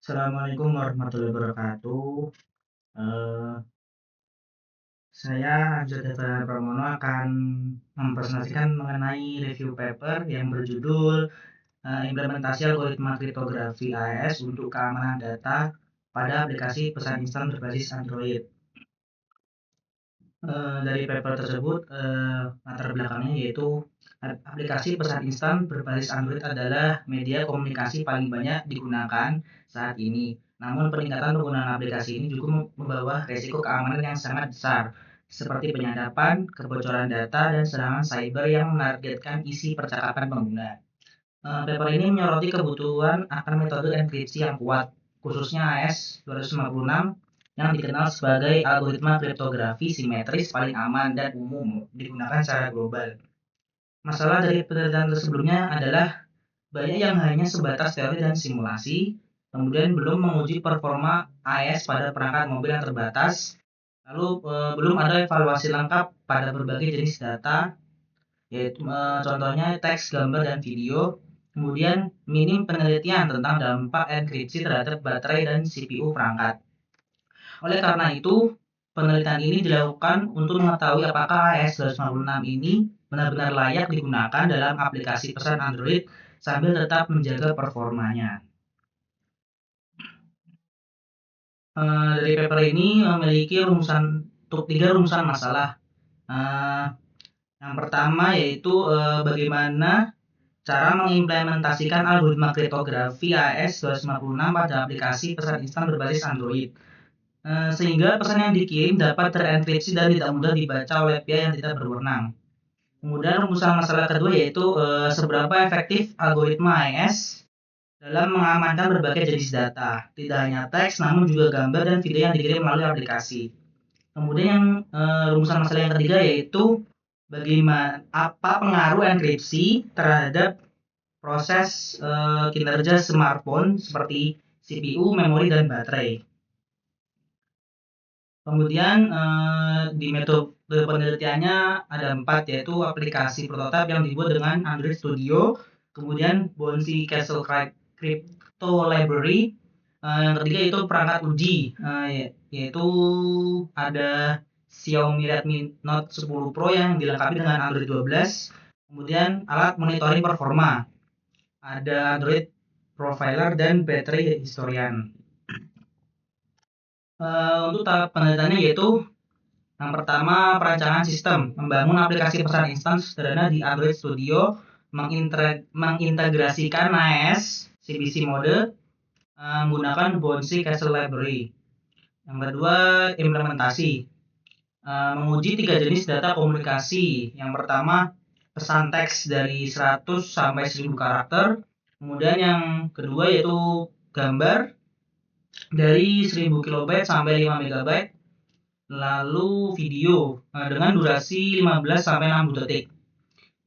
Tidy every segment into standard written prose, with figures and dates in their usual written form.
Assalamualaikum warahmatullahi wabarakatuh. Eh, saya Hamzah Deva Pramono akan mempresentasikan mengenai review paper yang berjudul Implementasi Algoritma Kriptografi AES untuk Keamanan Data pada Aplikasi Pesan Instan Berbasis Android. Dari paper tersebut, latar belakangnya yaitu aplikasi pesan instan berbasis Android adalah media komunikasi paling banyak digunakan saat ini. Namun peningkatan penggunaan aplikasi ini juga membawa resiko keamanan yang sangat besar, seperti penyadapan, kebocoran data, dan serangan cyber yang menargetkan isi percakapan pengguna. Paper ini menyoroti kebutuhan akan metode enkripsi yang kuat, khususnya AES-256 yang dikenal sebagai algoritma kriptografi simetris paling aman dan umum digunakan secara global. Masalah dari penelitian sebelumnya adalah banyak yang hanya sebatas teori dan simulasi, kemudian belum menguji performa AES pada perangkat mobil yang terbatas, lalu belum ada evaluasi lengkap pada berbagai jenis data, yaitu contohnya teks, gambar, dan video. Kemudian minim penelitian tentang dampak enkripsi terhadap baterai dan CPU perangkat. Oleh karena itu, penelitian ini dilakukan untuk mengetahui apakah AES-256 ini benar-benar layak digunakan dalam aplikasi pesan Android sambil tetap menjaga performanya. Dari paper ini memiliki tiga rumusan masalah. Yang pertama yaitu bagaimana cara mengimplementasikan algoritma kriptografi AES-256 pada aplikasi pesan instan berbasis Android, sehingga pesan yang dikirim dapat terenkripsi dan tidak mudah dibaca oleh pihak yang tidak berwenang. Kemudian rumusan masalah kedua yaitu seberapa efektif algoritma AES dalam mengamankan berbagai jenis data, tidak hanya teks namun juga gambar dan video yang dikirim melalui aplikasi. Kemudian rumusan masalah yang ketiga yaitu bagaimana apa pengaruh enkripsi terhadap proses kinerja smartphone seperti CPU, memori, dan baterai. Kemudian di metode penelitiannya ada 4, yaitu aplikasi prototipe yang dibuat dengan Android Studio, kemudian Bouncy Castle Crypto Library, yang ketiga itu perangkat uji, yaitu ada Xiaomi Redmi Note 10 Pro yang dilengkapi dengan Android 12, kemudian alat monitoring performa, ada Android Profiler dan Battery Historian. Untuk tahap penelitiannya yaitu yang pertama perancangan sistem, membangun aplikasi pesan instan sederhana di Android Studio, mengintegrasikan AES CBC mode menggunakan Bouncy Castle Library. Yang kedua implementasi, menguji 3 jenis data komunikasi. Yang pertama pesan teks dari 100 sampai 1000 karakter, kemudian yang kedua yaitu gambar dari 1000 kilobyte sampai 5 megabyte, lalu video dengan durasi 15 sampai 60 detik.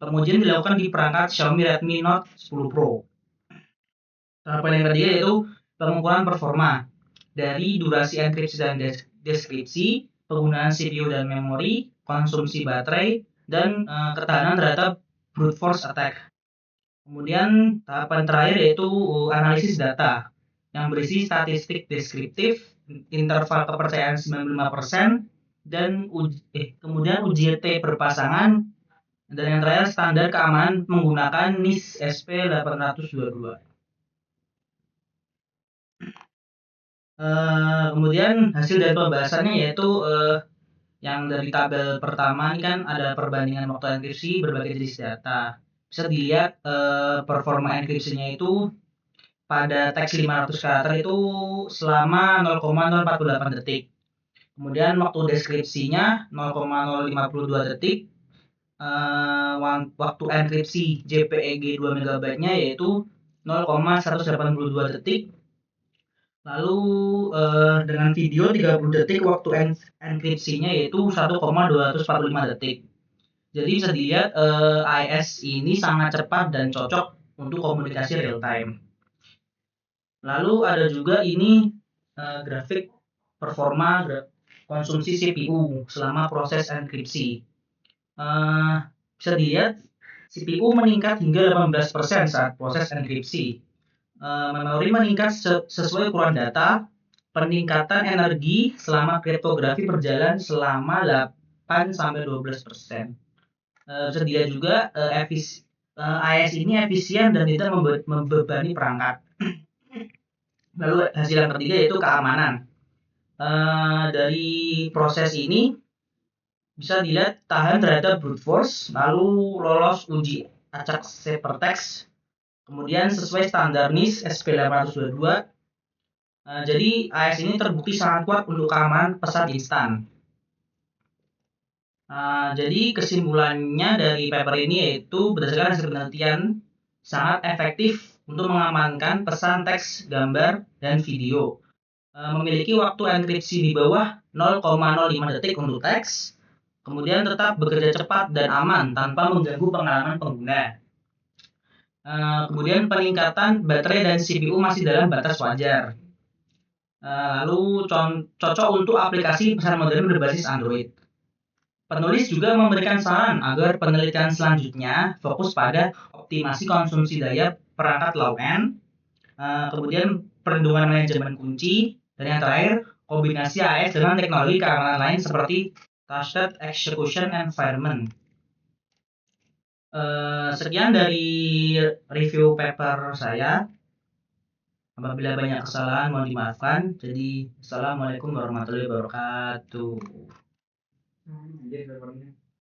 Pengujian dilakukan di perangkat Xiaomi Redmi Note 10 Pro. Tahapan yang ketiga yaitu pengukuran performa dari durasi enkripsi dan deskripsi, penggunaan CPU dan memori, konsumsi baterai, dan ketahanan terhadap brute force attack. Kemudian tahapan terakhir yaitu analisis data yang berisi statistik deskriptif, interval kepercayaan 95%, dan kemudian uji T berpasangan, dan yang terakhir standar keamanan menggunakan NIST SP822. Kemudian hasil dari pembahasannya yaitu yang dari tabel pertama ini kan ada perbandingan waktu enkripsi berbagai jenis data. Bisa dilihat performa enkripsinya itu pada teks 500 karakter itu selama 0,048 detik. Kemudian waktu deskripsinya 0,052 detik. Waktu enkripsi JPEG 2 MB nya yaitu 0,182 detik. Lalu dengan video 30 detik waktu enkripsinya yaitu 1,245 detik. Jadi bisa dilihat AES ini sangat cepat dan cocok untuk komunikasi real time. Lalu ada juga ini grafik performa konsumsi CPU selama proses enkripsi. Bisa dilihat CPU meningkat hingga 18% saat proses enkripsi. Memori meningkat sesuai ukuran data. Peningkatan energi selama kriptografi berjalan selama 8-12%. Bisa dilihat juga AES ini efisien dan tidak membebani perangkat. Lalu hasil yang ketiga yaitu keamanan. Dari proses ini bisa dilihat tahan terhadap brute force, lalu lolos uji acak ciphertext, kemudian sesuai standar NIST SP822. Jadi AES ini terbukti sangat kuat untuk keamanan pesan instan. Jadi kesimpulannya dari paper ini yaitu berdasarkan hasil penelitian sangat efektif untuk mengamankan pesan teks, gambar, dan video. Memiliki waktu enkripsi di bawah 0,05 detik untuk teks, kemudian tetap bekerja cepat dan aman tanpa mengganggu pengalaman pengguna. Kemudian peningkatan baterai dan CPU masih dalam batas wajar. Lalu cocok untuk aplikasi pesan modern berbasis Android. Penulis juga memberikan saran agar penelitian selanjutnya fokus pada optimasi konsumsi daya perangkat low-end, kemudian perlindungan manajemen kunci, dan yang terakhir kombinasi AES dengan teknologi keamanan lain seperti Trusted Execution Environment. Sekian dari review paper saya. Apabila banyak kesalahan mohon dimaafkan. Jadi, assalamualaikum warahmatullahi wabarakatuh.